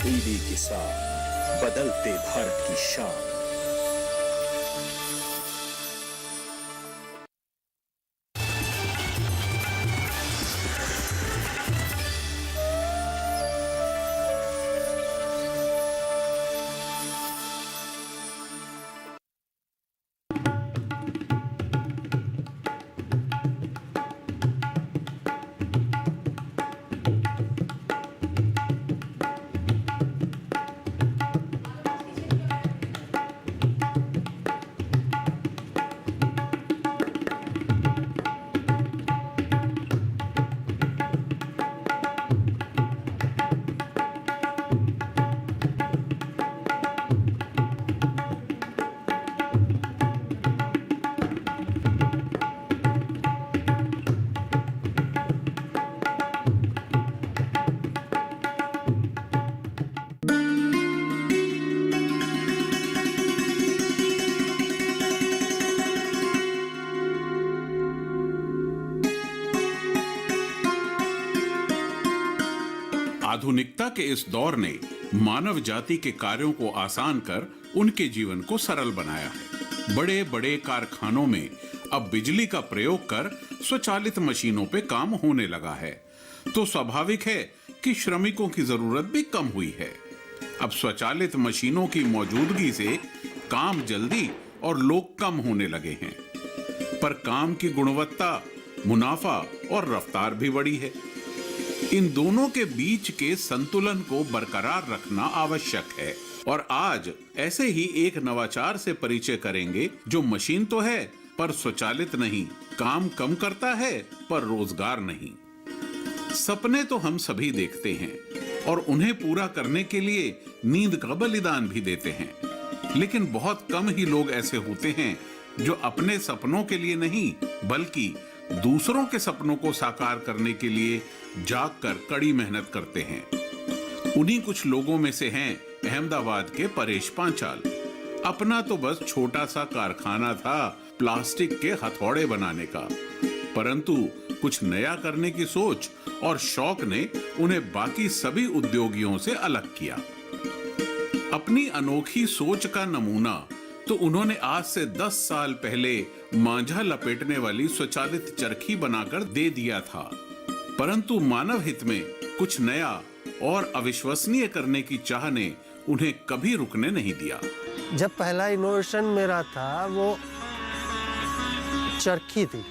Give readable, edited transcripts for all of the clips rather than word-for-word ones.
तब्दीली के साथ बदलते भारत की शान। आधुनिकता के इस दौर ने मानव जाति के कार्यों को आसान कर उनके जीवन को सरल बनाया है। बड़े बड़े कारखानों में अब बिजली का प्रयोग कर स्वचालित मशीनों पे काम होने लगा है, तो स्वाभाविक है कि श्रमिकों की जरूरत भी कम हुई है। अब स्वचालित मशीनों की मौजूदगी से काम जल्दी और लोग कम होने लगे हैं, पर काम की गुणवत्ता, मुनाफा और रफ्तार भी बढ़ी है। इन दोनों के बीच के संतुलन को बरकरार रखना आवश्यक है। और आज ऐसे ही एक नवाचार से परिचय करेंगे जो मशीन तो है पर स्वचालित नहीं, काम कम करता है पर रोजगार नहीं। सपने तो हम सभी देखते हैं और उन्हें पूरा करने के लिए नींद का बलिदान भी देते हैं, लेकिन बहुत कम ही लोग ऐसे होते हैं जो अपने सपनों के लिए नहीं बल्कि दूसरों के सपनों को साकार करने के लिए जागकर कड़ी मेहनत करते हैं। उन्हीं कुछ लोगों में से हैं अहमदाबाद के परेश पांचाल। अपना तो बस छोटा सा कारखाना था प्लास्टिक के हथौड़े बनाने का, परंतु कुछ नया करने की सोच और शौक ने उन्हें बाकी सभी उद्योगियों से अलग किया। अपनी अनोखी सोच का नमूना तो उन्होंने आज से 10 साल पहले मांझा लपेटने वाली स्वचालित चरखी बनाकर दे दिया था, परंतु मानव हित में कुछ नया और अविश्वसनीय करने की चाह ने उन्हें कभी रुकने नहीं दिया। जब पहला इनोवेशन मेरा था वो चरखी थी।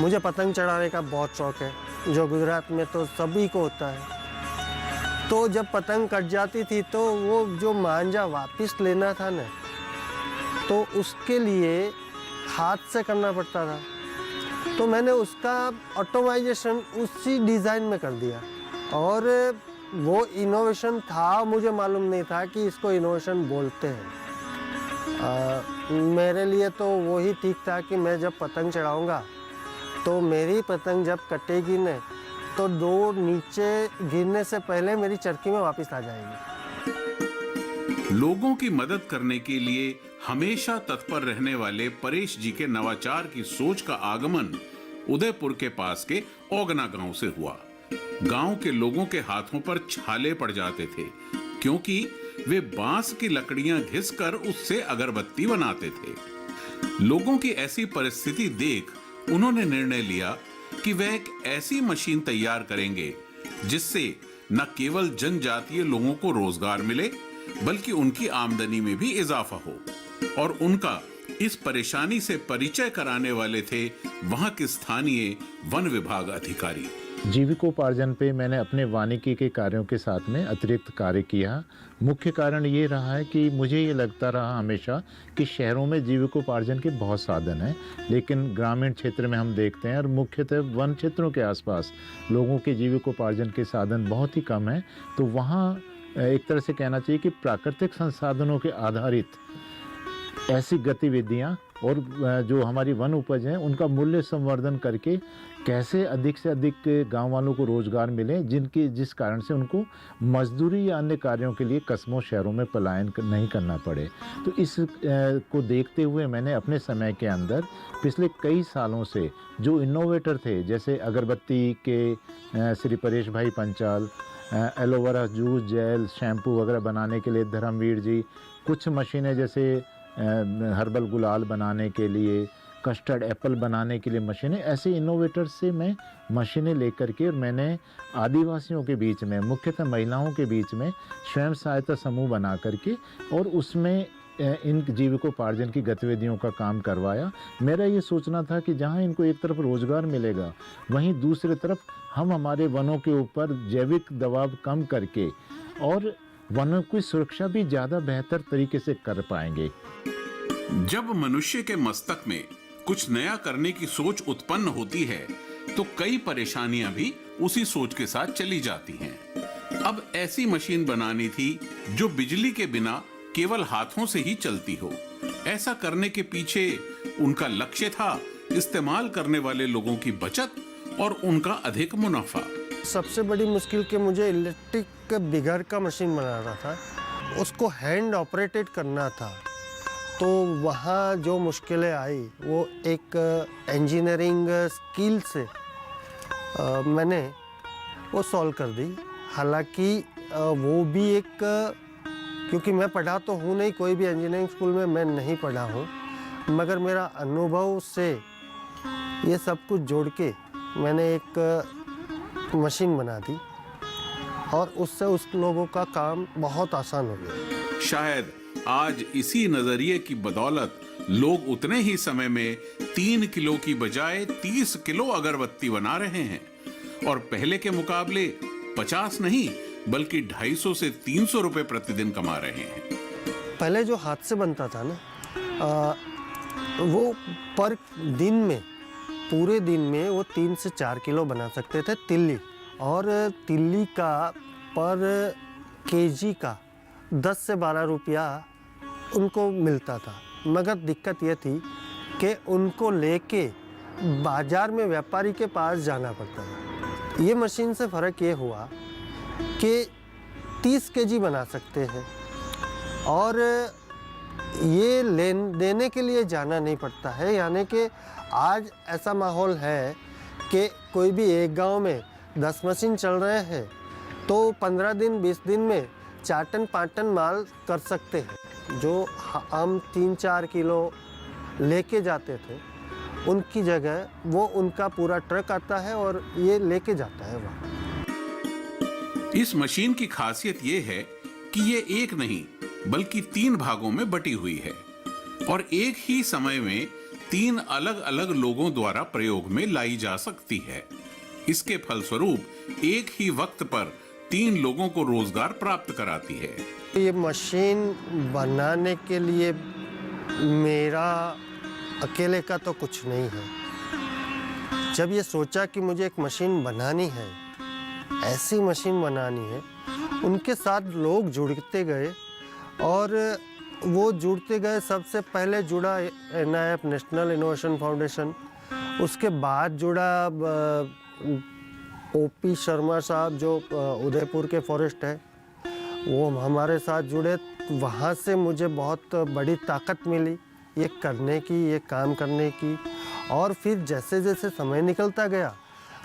मुझे पतंग चढ़ाने का बहुत शौक है, जो गुजरात में तो सभी को होता है। तो जब पतंग कट जाती थी तो वो जो मांझा वापस लेना था ना, तो उसके लिए हाथ से करना पड़ता था। तो मैंने उसका ऑटोमाइजेशन उसी डिज़ाइन में कर दिया और वो इनोवेशन था, मुझे मालूम नहीं था कि इसको इनोवेशन बोलते हैं। मेरे लिए तो वही ठीक था कि मैं जब पतंग चढ़ाऊँगा तो मेरी पतंग जब कटेगी न तो दो नीचे गिरने से पहले मेरी चरखी में वापस आ जाएगी। लोगों की मदद करने के लिए हमेशा तत्पर रहने वाले परेश जी के नवाचार की सोच का आगमन उदयपुर के पास के ओगना गांव से हुआ। गांव के लोगों के हाथों पर छाले पड़ जाते थे क्योंकि वे बांस की लकड़ियां घिसकर उससे अगरबत्ती बनाते थे। लोगों की ऐसी परिस्थिति देख उन्होंने निर्णय लिया कि वे एक ऐसी मशीन तैयार करेंगे जिससे न केवल जनजातीय लोगों को रोजगार मिले बल्कि उनकी आमदनी में भी इजाफा हो। और उनका इस परेशानी से परिचय कराने वाले थे वहां के स्थानीय वन विभाग अधिकारी। जीविकोपार्जन पे मैंने अपने वानिकी के कार्यों के साथ में अतिरिक्त कार्य किया। मुख्य कारण ये रहा है कि मुझे ये लगता रहा हमेशा कि शहरों में जीविकोपार्जन के बहुत साधन हैं, लेकिन ग्रामीण क्षेत्र में हम देखते हैं और मुख्यतः वन क्षेत्रों के आसपास लोगों के जीविकोपार्जन के साधन बहुत ही कम हैं। तो वहाँ एक तरह से कहना चाहिए कि प्राकृतिक संसाधनों के आधारित ऐसी गतिविधियाँ और जो हमारी वन उपज हैं उनका मूल्य संवर्धन करके कैसे अधिक से अधिक गांव वालों को रोजगार मिले, जिस कारण से उनको मजदूरी या अन्य कार्यों के लिए कस्बों शहरों में पलायन नहीं करना पड़े। तो इस को देखते हुए मैंने अपने समय के अंदर पिछले कई सालों से जो इनोवेटर थे, जैसे अगरबत्ती के श्री परेश भाई Panchal, aloe vera juice, gel, shampoo वगैरह बनाने के लिए धर्मवीर जी, कुछ मशीनें जैसे हर्बल गुलाल बनाने के लिए, कस्टर्ड एप्पल बनाने के लिए मशीनें, ऐसे इनोवेटर से मैं मशीनें लेकर के, और मैंने आदिवासियों के बीच में, मुख्यतः महिलाओं के बीच में स्वयं सहायता समूह बना करके और उसमें इन जीविकोपार्जन की गतिविधियों का काम करवाया। मेरा ये सोचना था कि जहाँ इनको एक तरफ रोजगार मिलेगा, वहीं दूसरी तरफ हम हमारे वनों के ऊपर जैविक दबाव कम करके और वनों की सुरक्षा भी ज़्यादा बेहतर तरीके से कर पाएंगे। जब मनुष्य के मस्तक में कुछ नया करने की सोच उत्पन्न होती है तो कई परेशानियां भी उसी सोच के साथ चली जाती हैं। अब ऐसी मशीन बनानी थी जो बिजली के बिना केवल हाथों से ही चलती हो। ऐसा करने के पीछे उनका लक्ष्य था इस्तेमाल करने वाले लोगों की बचत और उनका अधिक मुनाफा। सबसे बड़ी मुश्किल कि मुझे इलेक्ट्रिक बिगर का मशीन बनाना था, उसको हैंड ऑपरेटेड करना था। तो वहाँ जो मुश्किलें आई वो एक इंजीनियरिंग स्किल से मैंने वो सॉल्व कर दी। हालांकि वो भी एक, क्योंकि मैं पढ़ा तो हूँ नहीं, कोई भी इंजीनियरिंग स्कूल में मैं नहीं पढ़ा हूँ, मगर मेरा अनुभव से ये सब कुछ जोड़ के मैंने एक मशीन बना दी और उससे उस लोगों का काम बहुत आसान हो गया। शायद आज इसी नजरिए की बदौलत लोग उतने ही समय में 3 किलो की बजाय 30 किलो अगरबत्ती बना रहे हैं और पहले के मुकाबले 50 नहीं बल्कि 250 से 300 रुपए प्रतिदिन कमा रहे हैं। पहले जो हाथ से बनता था ना, वो पर दिन में, पूरे दिन में वो 3 से 4 किलो बना सकते थे तिल्ली, और तिल्ली का पर केजी का 10 से 12 रुपया उनको मिलता था। मगर दिक्कत ये थी कि उनको लेके बाजार में व्यापारी के पास जाना पड़ता था। ये मशीन से फ़र्क ये हुआ कि 30 केजी बना सकते हैं और ये देने के लिए जाना नहीं पड़ता है। यानी कि आज ऐसा माहौल है कि कोई भी एक गांव में 10 मशीन चल रहे हैं तो 15 दिन 20 दिन में 4 टन 5 टन माल कर सकते हैं। जो हम 3-4 किलो लेके जाते थे उनकी जगह वो उनका पूरा ट्रक आता है और ये लेके जाता है वहाँ। इस मशीन की खासियत ये है कि ये एक नहीं बल्कि 3 भागों में बटी हुई है और एक ही समय में 3 अलग अलग लोगों द्वारा प्रयोग में लाई जा सकती है। इसके फलस्वरूप एक ही वक्त पर 3 लोगों को रोजगार प्राप्त कराती है। ये मशीन बनाने के लिए मेरा अकेले का तो कुछ नहीं है। जब ये सोचा कि मुझे एक मशीन बनानी है, ऐसी मशीन बनानी है, उनके साथ लोग जुड़ते गए और वो जुड़ते गए। सबसे पहले जुड़ा NIF, नेशनल इनोवेशन फाउंडेशन, उसके बाद जुड़ा OP शर्मा साहब जो उदयपुर के फॉरेस्ट है, वो हमारे साथ जुड़े। वहाँ से मुझे बहुत बड़ी ताकत मिली ये करने की, ये काम करने की। और फिर जैसे जैसे समय निकलता गया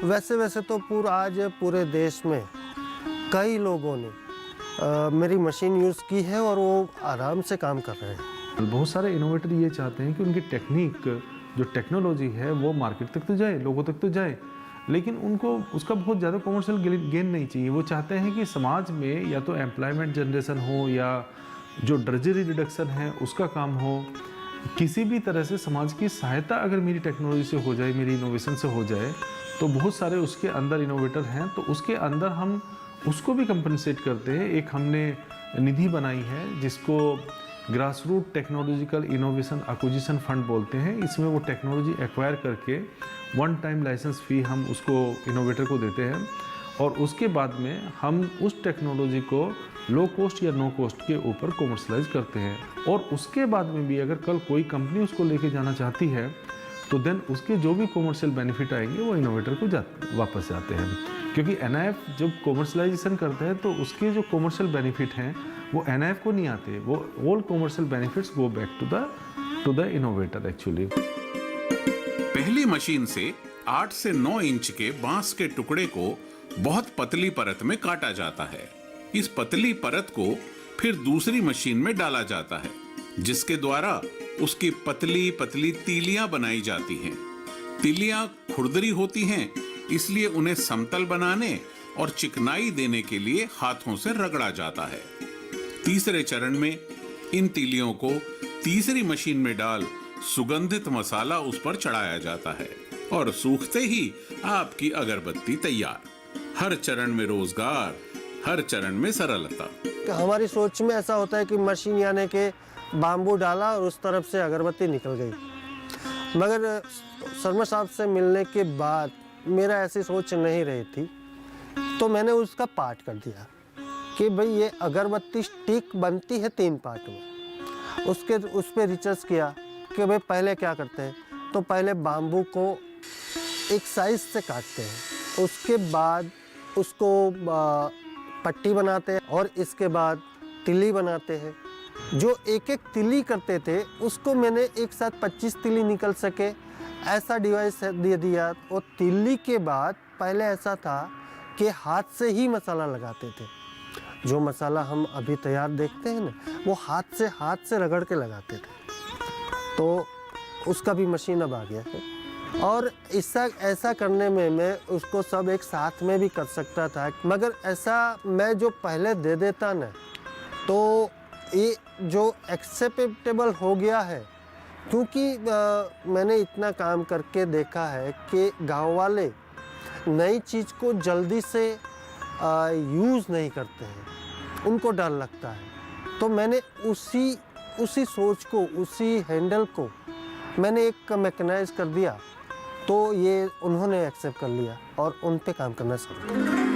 वैसे वैसे तो आज पूरे देश में कई लोगों ने मेरी मशीन यूज़ की है और वो आराम से काम कर रहे हैं। बहुत सारे इनोवेटर ये चाहते हैं कि उनकी टेक्निक, जो टेक्नोलॉजी है वो मार्केट तक तो जाए, लोगों तक तो जाए, लेकिन उनको उसका बहुत ज़्यादा कमर्शियल गेन नहीं चाहिए। वो चाहते हैं कि समाज में या तो एम्प्लॉयमेंट जनरेशन हो या जो ड्रजरी रिडक्शन है उसका काम हो, किसी भी तरह से समाज की सहायता अगर मेरी टेक्नोलॉजी से हो जाए, मेरी इनोवेशन से हो जाए, तो बहुत सारे उसके अंदर इनोवेटर हैं, तो उसके अंदर हम उसको भी कंपनसेट करते हैं। एक हमने निधि बनाई है जिसको grass root technological innovation acquisition fund बोलते हैं। इसमें वो टेक्नोलॉजी एक्वायर करके 1 टाइम लाइसेंस फ़ी हम उसको इनोवेटर को देते हैं और उसके बाद में हम उस टेक्नोलॉजी को लो कॉस्ट या नो कॉस्ट के ऊपर कॉमर्शलाइज करते हैं। और उसके बाद में भी अगर कल कोई कंपनी उसको लेके जाना चाहती है तो देन उसके जो भी कॉमर्शियल बेनिफिट आएंगे वो इनोवेटर को वापस जाते हैं, क्योंकि NIF जब कॉमर्शलाइजेशन करते हैं तो उसके जो कॉमर्शियल बेनिफिट हैं वो NIF को नहीं आते, वो all commercial benefits go back to the innovator actually. पहली मशीन से 8 से 9 इंच के बांस के टुकड़े को बहुत पतली परत में काटा जाता है। इस पतली परत को फिर दूसरी मशीन में डाला जाता है, जिसके द्वारा उसकी पतली पतली तीलियां बनाई जाती हैं। तीलियां खुरदरी होती हैं, इसलिए उन्हें समतल बनाने और चिकनाई देने के लिए हाथों से रगड़ा जाता है। तीसरे चरण में इन तीलियों को तीसरी मशीन में डाल सुगंधित मसाला उस पर चढ़ाया जाता है और सूखते ही आपकी अगरबत्ती तैयार। हर चरण में रोजगार, हर चरण में सरलता। हमारी सोच में ऐसा होता है कि मशीन यानी के बाम्बू डाला और उस तरफ से अगरबत्ती निकल गई, मगर शर्मा साहब से मिलने के बाद मेरा ऐसी सोच नहीं रही थी, तो मैंने उसका पार्ट कर दिया कि भाई ये अगरबत्ती स्टिक बनती है 3 पार्ट में। उस पर रिसर्च किया कि भाई पहले क्या करते हैं, तो पहले बाम्बू को एक साइज से काटते हैं, उसके बाद उसको पट्टी बनाते हैं और इसके बाद तिल्ली बनाते हैं। जो एक एक तिल्ली करते थे उसको मैंने एक साथ 25 तिल्ली निकल सके ऐसा डिवाइस दे दिया। और तिल्ली के बाद पहले ऐसा था कि हाथ से ही मसाला लगाते थे, जो मसाला हम अभी तैयार देखते हैं ना, वो हाथ से रगड़ के लगाते थे। तो उसका भी मशीन अब आ गया है और ऐसा करने में मैं उसको सब एक साथ में भी कर सकता था, मगर ऐसा मैं जो पहले दे देता ना, तो ये जो एक्सेप्टेबल हो गया है, क्योंकि मैंने इतना काम करके देखा है कि गांव वाले नई चीज़ को जल्दी से यूज़ नहीं करते हैं, उनको डर लगता है। तो मैंने उसी सोच को, उसी हैंडल को मैंने एक मैकेनाइज कर दिया, तो ये उन्होंने एक्सेप्ट कर लिया और उन पे काम करना शुरू किया।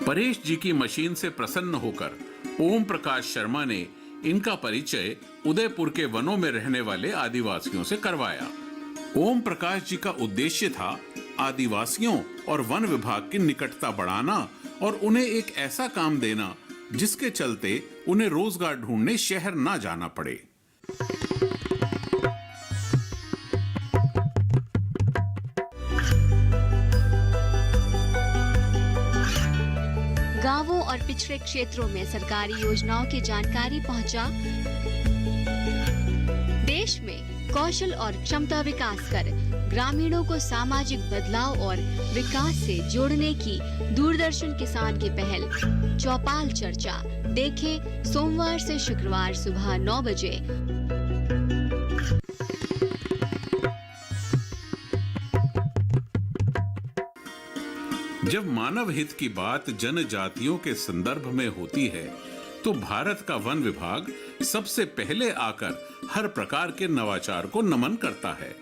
परेश जी की मशीन से प्रसन्न होकर ओम प्रकाश शर्मा ने इनका परिचय उदयपुर के वनों में रहने वाले आदिवासियों से करवाया। ओम प्रकाश जी का उद्देश्य था आदिवासियों और वन विभाग की निकटता बढ़ाना और उन्हें एक ऐसा काम देना जिसके चलते उन्हें रोजगार ढूंढने शहर ना जाना पड़े। गांवों और पिछड़े क्षेत्रों में सरकारी योजनाओं की जानकारी पहुंचा। देश में कौशल और क्षमता विकास कर ग्रामीणों को सामाजिक बदलाव और विकास से जोड़ने की दूरदर्शन किसान की पहल चौपाल चर्चा देखें सोमवार से शुक्रवार सुबह 9 बजे। जब मानव हित की बात जनजातियों के संदर्भ में होती है, तो भारत का वन विभाग सबसे पहले आकर हर प्रकार के नवाचार को नमन करता है,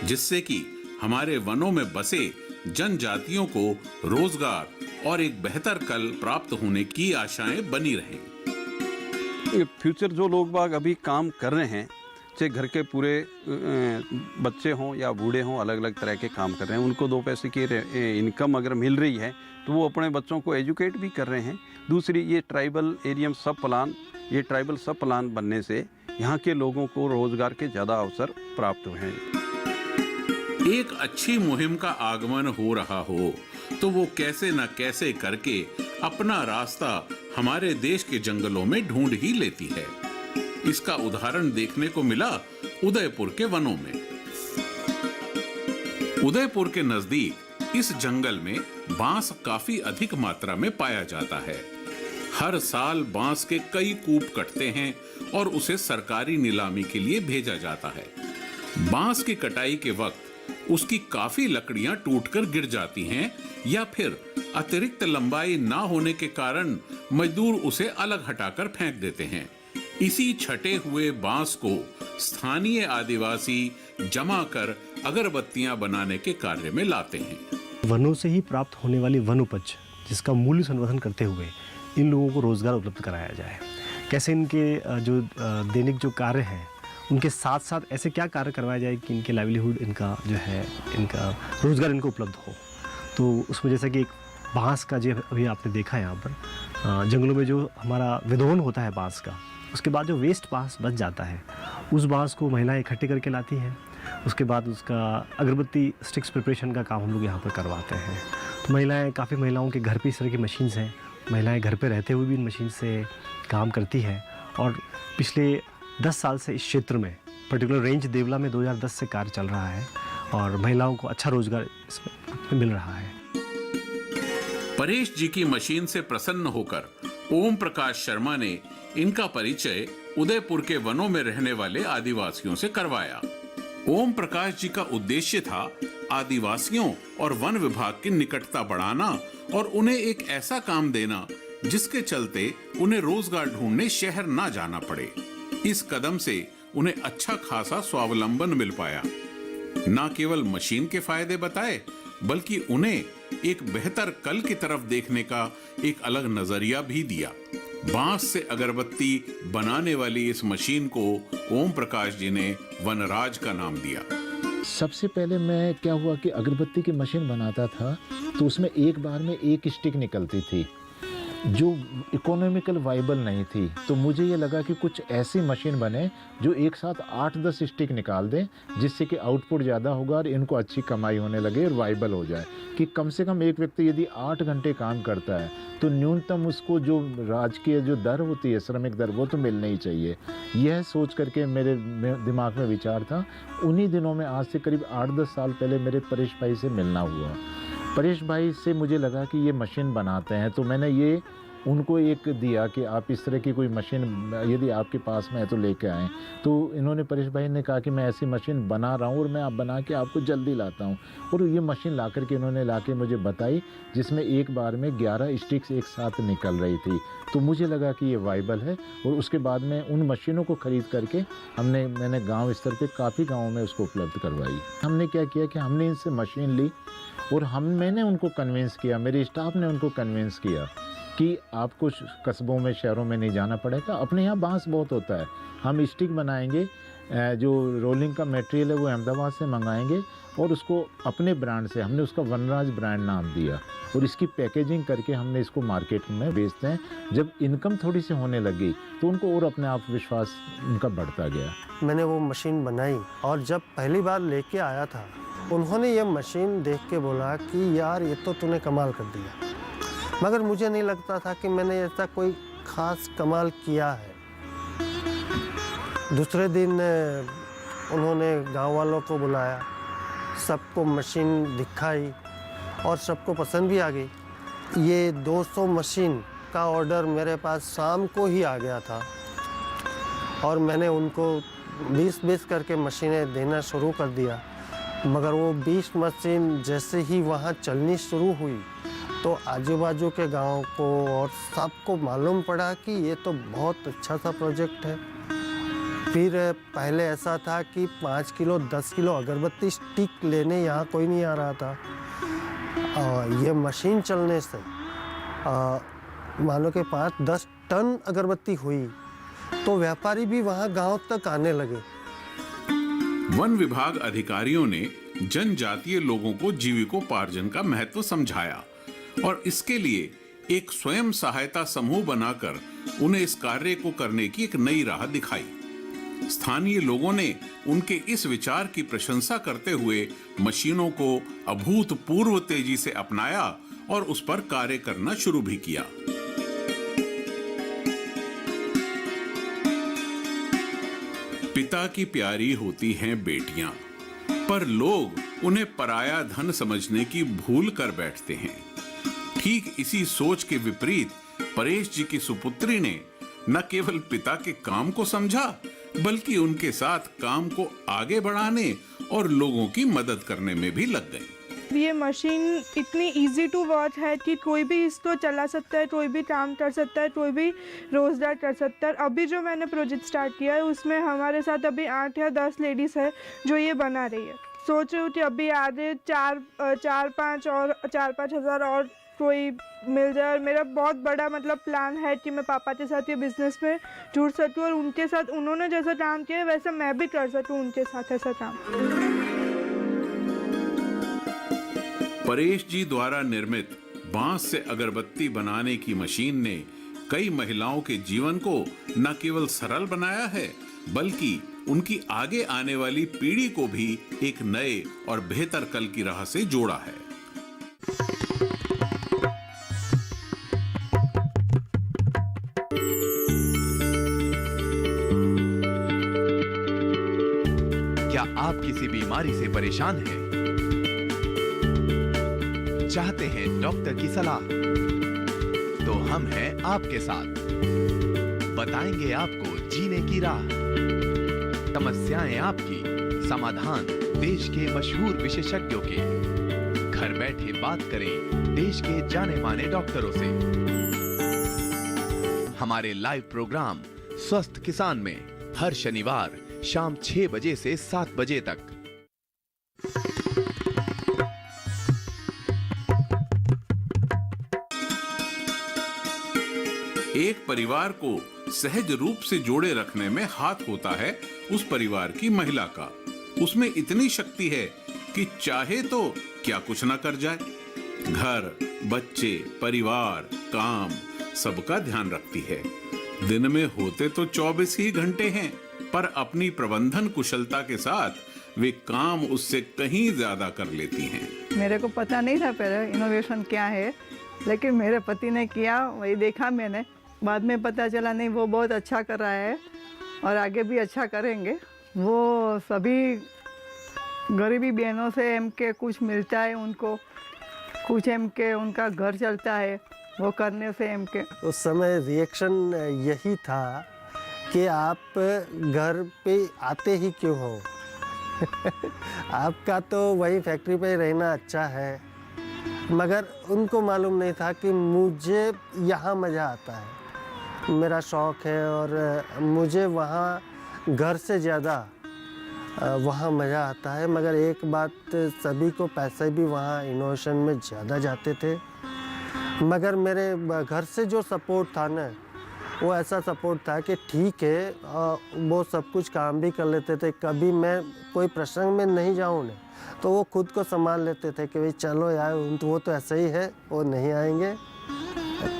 जिससे कि हमारे वनों में बसे जनजातियों को रोजगार और एक बेहतर कल प्राप्त होने की आशाएं बनी रहें। फ्यूचर जो लोग बाग अभी काम कर रहे हैं, चाहे घर के पूरे बच्चे हों या बूढ़े हों, अलग अलग तरह के काम कर रहे हैं, उनको 2 पैसे की इनकम अगर मिल रही है तो वो अपने बच्चों को एजुकेट भी कर रहे हैं। दूसरी, ये ट्राइबल एरियम सब प्लान, ये ट्राइबल सब प्लान बनने से यहाँ के लोगों को रोजगार के ज़्यादा अवसर प्राप्त हुए हैं। एक अच्छी मुहिम का आगमन हो रहा हो तो वो कैसे न कैसे करके अपना रास्ता हमारे देश के जंगलों में ढूंढ ही लेती है। इसका उदाहरण देखने को मिला उदयपुर के वनों में। उदयपुर के नजदीक इस जंगल में बांस काफी अधिक मात्रा में पाया जाता है। हर साल बांस के कई कूप कटते हैं और उसे सरकारी नीलामी के लिए भेजा जाता है। बांस की कटाई के वक्त उसकी काफी लकड़ियां टूटकर गिर जाती हैं या फिर अतिरिक्त लंबाई ना होने के कारण मजदूर उसे अलग हटाकर फेंक देते हैं। इसी छटे हुए बांस को स्थानीय आदिवासी जमा कर अगरबत्तियां बनाने के कार्य में लाते हैं। वनों से ही प्राप्त होने वाली वन उपज, जिसका मूल्य संवर्धन करते हुए इन लोगों को रोजगार उपलब्ध कराया जाए। कैसे इनके जो दैनिक जो कार्य हैं उनके साथ साथ ऐसे क्या कार्य करवाया जाए कि इनके लाइवलीहुड, इनका जो है, इनका रोज़गार इनको उपलब्ध हो। तो उसमें जैसा कि एक बांस का जो अभी आपने देखा है यहाँ पर जंगलों में जो हमारा विदोहन होता है बांस का, उसके बाद जो वेस्ट बांस बच जाता है उस बांस को महिलाएं इकट्ठे करके लाती हैं। उसके बाद उसका अगरबत्ती स्टिक्स प्रिपरेशन का काम हम लोग यहाँ पर करवाते हैं। तो काफ़ी महिलाओं के घर पे इस तरह की मशीन्स हैं, महिलाएं घर पे रहते हुए भी इन मशीन से काम करती हैं। और पिछले 10 साल से इस क्षेत्र में पर्टिकुलर रेंज देवला में 2010 से कार्य चल रहा है और महिलाओं को अच्छा रोजगार इसमें मिल रहा है। परेश जी की मशीन से प्रसन्न होकर ओम प्रकाश शर्मा ने इनका परिचय उदयपुर के वनों में रहने वाले आदिवासियों से करवाया। ओम प्रकाश जी का उद्देश्य था आदिवासियों और वन विभाग की निकटता बढ़ाना और उन्हें एक ऐसा काम देना जिसके चलते उन्हें रोजगार ढूंढने शहर ना जाना पड़े। इस कदम से उन्हें अच्छा खासा स्वावलंबन मिल पाया। न केवल मशीन के फायदे बताए बल्कि उन्हें एक बेहतर कल की तरफ देखने का एक अलग नजरिया भी दिया। बांस से अगरबत्ती बनाने वाली इस मशीन को ओम प्रकाश जी ने वनराज का नाम दिया। सबसे पहले मैं क्या हुआ कि अगरबत्ती की मशीन बनाता था तो उसमें एक बार में एक स्टिक निकलती थी जो इकोनॉमिकल वाइबल नहीं थी। तो मुझे ये लगा कि कुछ ऐसी मशीन बने जो एक साथ 8-10 स्टिक निकाल दें जिससे कि आउटपुट ज़्यादा होगा और इनको अच्छी कमाई होने लगे और वाइबल हो जाए कि कम से कम एक व्यक्ति यदि 8 घंटे काम करता है तो न्यूनतम उसको जो राजकीय जो दर होती है, श्रमिक दर, वो तो मिलनी ही चाहिए। यह सोच करके मेरे दिमाग में विचार था। उन्हीं दिनों में आज से करीब 8-10 साल पहले मेरे परेश भाई से मिलना हुआ। परेश भाई से मुझे लगा कि ये मशीन बनाते हैं तो मैंने ये उनको एक दिया कि आप इस तरह की कोई मशीन यदि आपके पास में है तो लेके आएँ। तो इन्होंने, परेश भाई ने कहा कि मैं ऐसी मशीन बना रहा हूँ और मैं आप बना के आपको जल्दी लाता हूँ। और ये मशीन ला करके इन्होंने ला के मुझे बताई जिसमें एक बार में 11 स्टिक्स एक साथ निकल रही थी। तो मुझे लगा कि ये वाइबल है और उसके बाद में उन मशीनों को ख़रीद करके मैंने गाँव स्तर पर काफ़ी गाँवों में उसको उपलब्ध करवाई। हमने क्या किया कि हमने इनसे मशीन ली और मैंने उनको कन्विंस किया, मेरे स्टाफ ने उनको कन्विंस किया कि आपको कस्बों में, शहरों में नहीं जाना पड़ेगा। अपने यहाँ बांस बहुत होता है, हम स्टिक बनाएंगे, जो रोलिंग का मटेरियल है वो अहमदाबाद से मंगाएंगे और उसको अपने ब्रांड से, हमने उसका वनराज ब्रांड नाम दिया और इसकी पैकेजिंग करके हमने इसको मार्केट में बेचते हैं। जब इनकम थोड़ी सी होने लगी तो उनको और अपने आप विश्वास उनका बढ़ता गया। मैंने वो मशीन बनाई और जब पहली बार लेके आया था उन्होंने ये मशीन देख के बोला कि यार ये तो तूने कमाल कर दिया। मगर मुझे नहीं लगता था कि मैंने ऐसा कोई ख़ास कमाल किया है। दूसरे दिन उन्होंने गांव वालों को बुलाया, सबको मशीन दिखाई और सबको पसंद भी आ गई। ये 200 मशीन का ऑर्डर मेरे पास शाम को ही आ गया था और मैंने उनको 20-20 करके मशीनें देना शुरू कर दिया। मगर वो 20 मशीन जैसे ही वहाँ चलनी शुरू हुई तो आजू बाजू के गांव को और सबको मालूम पड़ा कि ये तो बहुत अच्छा सा प्रोजेक्ट है। फिर पहले ऐसा था कि 5 किलो 10 किलो अगरबत्ती स्टिक लेने यहाँ कोई नहीं आ रहा था। ये मशीन चलने से मान लो कि 5-10 टन अगरबत्ती हुई तो व्यापारी भी वहाँ गांव तक आने लगे। वन विभाग अधिकारियों ने जनजातीय लोगों को जीविकोपार्जन का महत्व समझाया और इसके लिए एक स्वयं सहायता समूह बनाकर उन्हें इस कार्य को करने की एक नई राह दिखाई। स्थानीय लोगों ने उनके इस विचार की प्रशंसा करते हुए मशीनों को अभूतपूर्व तेजी से अपनाया और उस पर कार्य करना शुरू भी किया। पिता की प्यारी होती हैं बेटियां, पर लोग उन्हें पराया धन समझने की भूल कर बैठते हैं। ठीक इसी सोच के विपरीत परेश जी की सुपुत्री ने न केवल पिता के काम को समझा बल्कि उनके साथ काम को आगे बढ़ाने और लोगों की मदद करने में भी लग गई। ये मशीन इतनी इजी टू वर्क है कि कोई भी इसको चला सकता है, कोई भी काम कर सकता है, कोई भी रोजगार कर सकता है। अभी जो मैंने प्रोजेक्ट स्टार्ट किया है उसमें हमारे साथ अभी 8 या 10 लेडीज़ है जो ये बना रही है। सोच रही हूँ कि अभी आगे 4-5 हज़ार और कोई मिल जाए। और मेरा बहुत बड़ा मतलब प्लान है कि मैं पापा के साथ ये बिज़नेस में जुड़ सकूँ और उनके साथ उन्होंने जैसा काम किया वैसा मैं भी कर सकूँ उनके साथ ऐसा काम। परेश जी द्वारा निर्मित बांस से अगरबत्ती बनाने की मशीन ने कई महिलाओं के जीवन को न केवल सरल बनाया है बल्कि उनकी आगे आने वाली पीढ़ी को भी एक नए और बेहतर कल की राह से जोड़ा है। क्या आप किसी बीमारी से परेशान हैं? चाहते हैं डॉक्टर की सलाह? तो हम हैं आपके साथ, बताएंगे आपको जीने की राह। समस्याएं आपकी, समाधान देश के मशहूर विशेषज्ञों के। घर बैठे बात करें देश के जाने माने डॉक्टरों से। हमारे लाइव प्रोग्राम स्वस्थ किसान में हर शनिवार शाम 6 बजे से 7 बजे तक। एक परिवार को सहज रूप से जोड़े रखने में हाथ होता है उस परिवार की महिला का। उसमें इतनी शक्ति है कि चाहे तो क्या कुछ ना कर जाए। घर, बच्चे, परिवार, काम सबका ध्यान रखती है। दिन में होते तो 24 ही घंटे हैं, पर अपनी प्रबंधन कुशलता के साथ वे काम उससे कहीं ज्यादा कर लेती हैं। मेरे को पता नहीं था पहले इनोवेशन क्या है, लेकिन मेरे पति ने किया, वही देखा मैंने। बाद में पता चला नहीं वो बहुत अच्छा कर रहा है और आगे भी अच्छा करेंगे। वो सभी गरीबी बहनों से एम के कुछ मिलता है उनको, कुछ एम के उनका घर चलता है वो करने से एम के। उस समय रिएक्शन यही था कि आप घर पे आते ही क्यों हो आपका तो वही फैक्ट्री पे रहना अच्छा है। मगर उनको मालूम नहीं था कि मुझे यहाँ मज़ा आता है, मेरा शौक़ है और मुझे वहाँ घर से ज़्यादा वहाँ मज़ा आता है। मगर एक बात, सभी को पैसे भी वहाँ इनोवेशन में ज़्यादा जाते थे। मगर मेरे घर से जो सपोर्ट था ना, वो ऐसा सपोर्ट था कि ठीक है, वो सब कुछ काम भी कर लेते थे। कभी मैं कोई प्रसंग में नहीं जाऊँ ना, तो वो खुद को संभाल लेते थे कि भाई चलो यार, वो तो ऐसा ही है, वो नहीं आएंगे,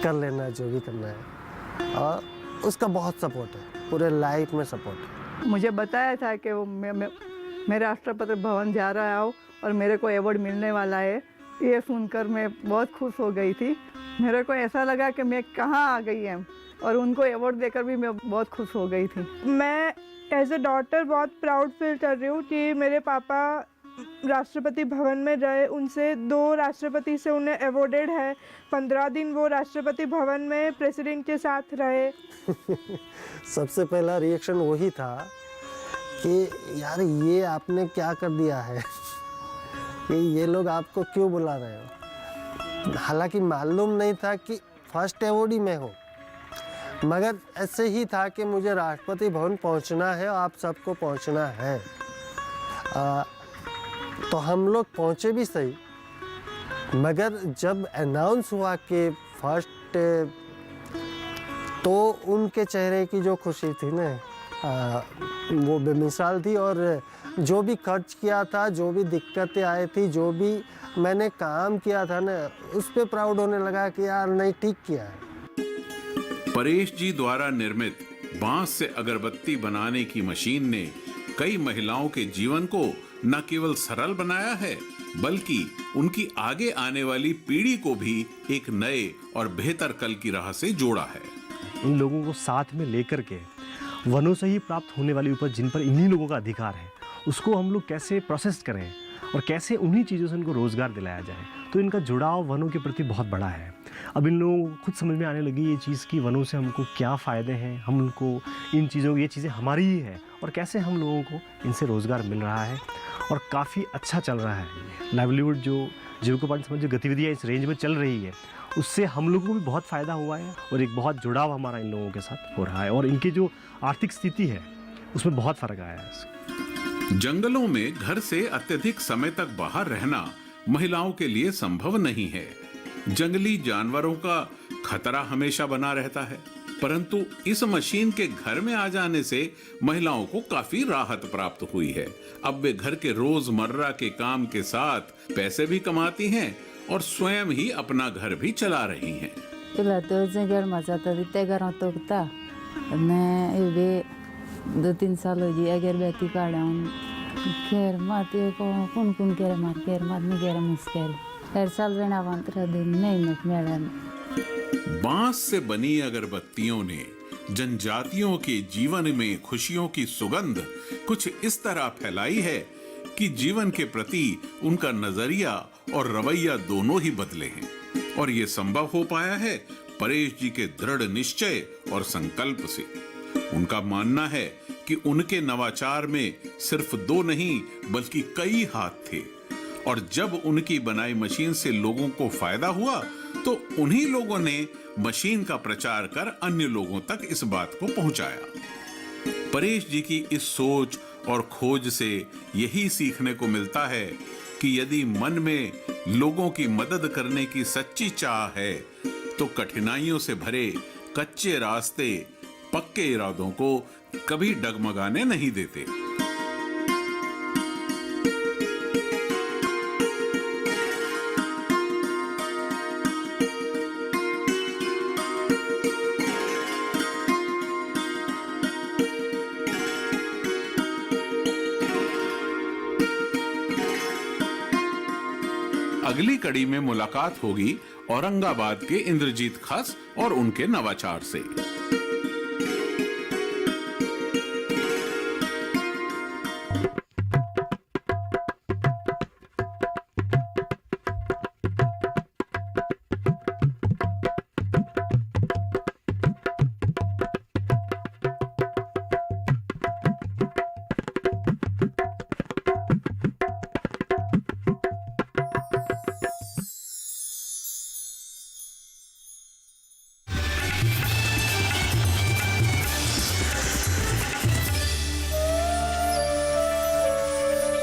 कर लेना जो भी करना है। और उसका बहुत सपोर्ट है, पूरे लाइफ में सपोर्ट है। मुझे बताया था कि वो मैं राष्ट्रपति भवन जा रहा हूँ और मेरे को अवार्ड मिलने वाला है। ये सुनकर मैं बहुत खुश हो गई थी। मेरे को ऐसा लगा कि मैं कहाँ आ गई हूँ, और उनको अवार्ड देकर भी मैं बहुत खुश हो गई थी। मैं एज ए डॉटर बहुत प्राउड फील कर रही हूँ कि मेरे पापा राष्ट्रपति भवन में रहे, उनसे 2 राष्ट्रपति से उन्हें अवॉर्डेड है। 15 दिन वो राष्ट्रपति भवन में प्रेसिडेंट के साथ रहे। सबसे पहला रिएक्शन वही था कि यार ये आपने क्या कर दिया है कि ये लोग आपको क्यों बुला रहे हो। हालांकि मालूम नहीं था कि फर्स्ट अवॉर्ड ही मैं हूँ, मगर ऐसे ही था कि मुझे राष्ट्रपति भवन पहुँचना है और आप सबको पहुँचना है। तो हम लोग पहुँचे भी सही, मगर जब अनाउंस हुआ कि फर्स्ट, तो उनके चेहरे की जो खुशी थी ना, वो बेमिसाल थी। और जो भी खर्च किया था, जो भी दिक्कतें आई थी, जो भी मैंने काम किया था ना, उस पे प्राउड होने लगा कि यार नहीं, ठीक किया है। परेश जी द्वारा निर्मित बांस से अगरबत्ती बनाने की मशीन ने कई महिलाओं के जीवन को न केवल सरल बनाया है बल्कि उनकी आगे आने वाली पीढ़ी को भी एक नए और बेहतर कल की राह से जोड़ा है। इन लोगों को साथ में लेकर के वनों से ही प्राप्त होने वाली उपज, जिन पर इन्हीं लोगों का अधिकार है, उसको हम लोग कैसे प्रोसेस करें और कैसे उन्हीं चीज़ों से इनको रोज़गार दिलाया जाए। तो इनका जुड़ाव वनों के प्रति बहुत बड़ा है। अब इन लोगों को खुद समझ में आने लगी ये चीज़ कि वनों से हमको क्या फ़ायदे हैं, हम उनको इन चीज़ों, ये चीज़ें हमारी ही है और कैसे हम लोगों को इनसे रोज़गार मिल रहा है और काफ़ी अच्छा चल रहा है। लाइवलीहुड जो जीविकोपार्जन संबंधी जो गतिविधियाँ इस रेंज में चल रही है, उससे हम लोगों को भी बहुत फ़ायदा हुआ है और एक बहुत जुड़ाव हमारा इन लोगों के साथ हो रहा है और इनकी जो आर्थिक स्थिति है उसमें बहुत फ़र्क आया है। जंगलों में घर से अत्यधिक समय तक बाहर रहना महिलाओं के लिए संभव नहीं है। जंगली जानवरों का खतरा हमेशा बना रहता है, परंतु इस मशीन के घर में आ जाने से महिलाओं को काफी राहत प्राप्त हुई है। अब वे घर के रोजमर्रा के काम के साथ पैसे भी कमाती हैं और स्वयं ही अपना घर भी चला रही हैं। પેલા તો જંગલમાં જતા તે ઘરમાં તો હતા અને એ બે 2-3 સાલ હોઈ અગરબત્તી કાઢ્યા ઘેરમાં તે કોણ કોણ ઘેર માર ઘેરમાં ની ઘેર મુશ્કેલ હર સાલ વેણાવંત दिन नहीं नक મેળન। बांस से बनी अगरबत्तियों ने जनजातियों के जीवन में खुशियों की सुगंध कुछ इस तरह फैलाई है कि जीवन के प्रति उनका नजरिया और रवैया दोनों ही बदले हैं। और ये संभव हो पाया है परेश जी के दृढ़ निश्चय और संकल्प से। उनका मानना है कि उनके नवाचार में सिर्फ 2 नहीं बल्कि कई हाथ थे, और जब उनकी बनाई मशीन से लोगों को फायदा हुआ तो उन्हीं लोगों ने मशीन का प्रचार कर अन्य लोगों तक इस बात को पहुंचाया। परेश जी की इस सोच और खोज से यही सीखने को मिलता है कि यदि मन में लोगों की मदद करने की सच्ची चाह है तो कठिनाइयों से भरे कच्चे रास्ते पक्के इरादों को कभी डगमगाने नहीं देते। अगली कड़ी में मुलाकात होगी औरंगाबाद के इंद्रजीत खस और उनके नवाचार से।